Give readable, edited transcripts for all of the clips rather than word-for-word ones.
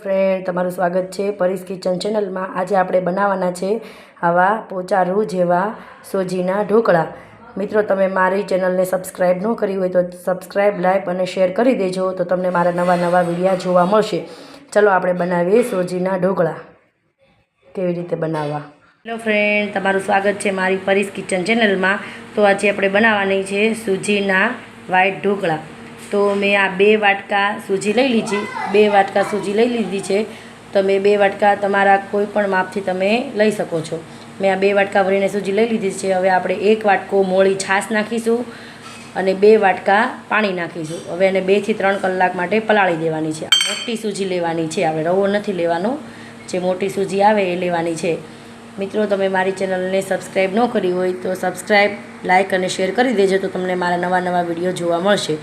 Friend, તમારું સ્વાગત છે પરીસ કિચન ચેનલમાં। આજે આપણે બનાવવાના છે આવા પોચારું જેવા સોજીના ઢોકળા। મિત્રો, તમે મારી ચેનલને સબસ્ક્રાઈબ ન કરી હોય તો સબસ્ક્રાઈબ, લાઈક અને શેર કરી દેજો, તો તમને મારા નવા વિડીયો જોવા મળશે। ચલો આપણે બનાવીએ સોજીના ઢોકળા। કેવી રીતે બનાવવા? હેલો ફ્રેન્ડ, તમારું સ્વાગત છે મારી પરીસ કિચન ચેનલમાં। તો આજે આપણે બનાવવાની છે સૂજીના વ્હાઈટ ઢોકળા। તો મેં આ 2 વાટકા સૂજી લઈ લીધી, 2 વાટકા સૂજી લઈ લીધી છે। તમે 2 વાટકા તમારા કોઈ પણ માપથી તમે લઈ શકો છો। મેં આ 2 વાટકા ભરીને સૂજી લઈ લીધી છે। હવે આપણે 1 વાટકો મોળી છાશ નાખીશું અને 2 વાટકા પાણી નાખીશું। હવે એને 2 થી 3 કલાક માટે પલાળી દેવાની છે। આ મોટી સૂજી લેવાની છે, આપણે રવો નથી લેવાનો, જે મોટી સૂજી આવે એ લેવાની છે। મિત્રો, તમે મારી ચેનલને સબસ્ક્રાઈબ ન કરી હોય તો સબસ્ક્રાઈબ, લાઈક અને શેર કરી દેજો, તો તમને મારા નવા વિડીયો જોવા મળશે।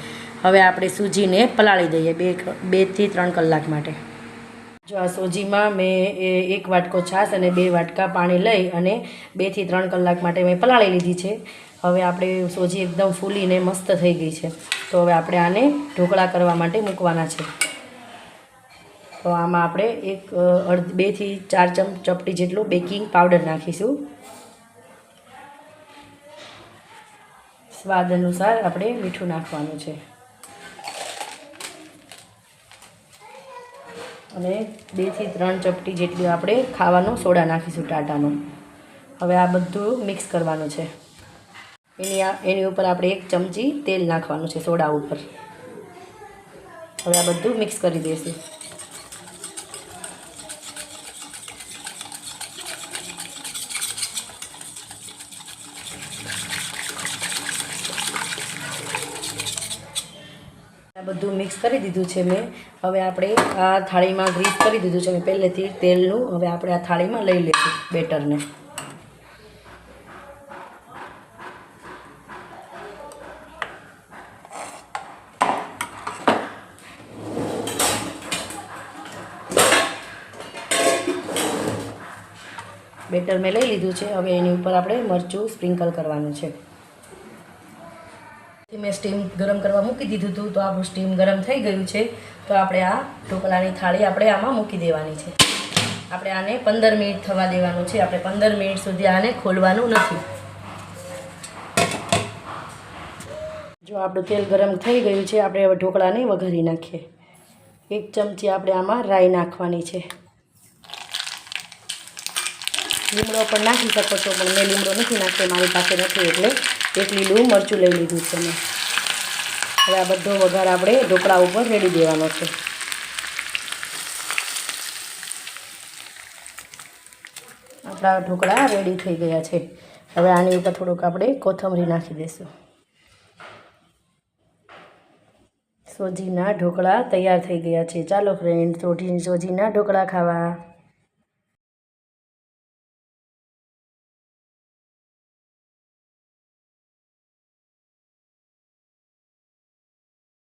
હવે આપણે સૂજીને પલાળી દઈએ 2 થી 3 કલાક માટે। જો આ સૂજીમાં મેં 1 વાટકો છાશ અને 2 વાટકા પાણી લઈ અને 2 થી 3 કલાક માટે મેં પલાળી લીધી છે। હવે આપણે સૂજી એકદમ ફૂલીને મસ્ત થઈ ગઈ છે, તો હવે આપણે આને ઢોકળા કરવા માટે મૂકવાના છે। તો આમાં આપણે 2 થી 4 ચપટી જેટલું બેકિંગ પાવડર નાખીશું। સ્વાદ અનુસાર આપણે મીઠું નાખવાનું છે અને 2 થી 3 ચપટી જેટલી આપણે ખાવાનો સોડા નાખીશું, ટાટાનો। હવે આ બધું મિક્સ કરવાનું છે। એની ઉપર આપણે 1 ચમચી તેલ નાખવાનું છે સોડા ઉપર। હવે આ બધું મિક્સ કરી દઈશું। બધું મિક્સ કરી દીધું છે મેં। હવે આપણે આ થાળીમાં ગ્રીસ કરી દીધું છે મેં પહેલેથી તેલનું। હવે આપણે આ થાળીમાં લઈ લઈશું બેટરને। બેટર મેં લઈ લીધું છે। હવે એની ઉપર આપણે મરચું સ્પ્રિંકલ કરવાનું છે। મેં સ્ટીમ ગરમ કરવા મૂકી દીધું હતું, તો આપણું સ્ટીમ ગરમ થઈ ગયું છે। તો આપણે આ ઢોકળાની થાળી આપણે આમાં મૂકી દેવાની છે। આપણે આને 15 મિનિટ થવા દેવાનું છે। આપણે 15 મિનિટ સુધી આને ખોલવાનું નથી। જો આપણું તેલ ગરમ થઈ ગયું છે, આપણે હવે ઢોકળાને વઘારી નાખીએ। 1 ચમચી આપણે આમાં રાઈ નાખવાની છે। લીમડો પણ નાખી શકો છો, પણ મેં લીમડો નથી નાખ્યો, મારી પાસે નથી, એટલે 1 લીલું મરચું લઈ લીધું છે મેં। હવે આ બધો વઘાર આપણે ઢોકળા ઉપર રેડી દેવાનો છે। આપણા ઢોકળા રેડી થઈ ગયા છે। હવે આની ઉપર થોડુંક આપણે કોથમરી નાખી દઈશું। સોજીના ઢોકળા તૈયાર થઈ ગયા છે। ચાલો ફ્રેન્ડ, સોજીના ઢોકળા ખાવા।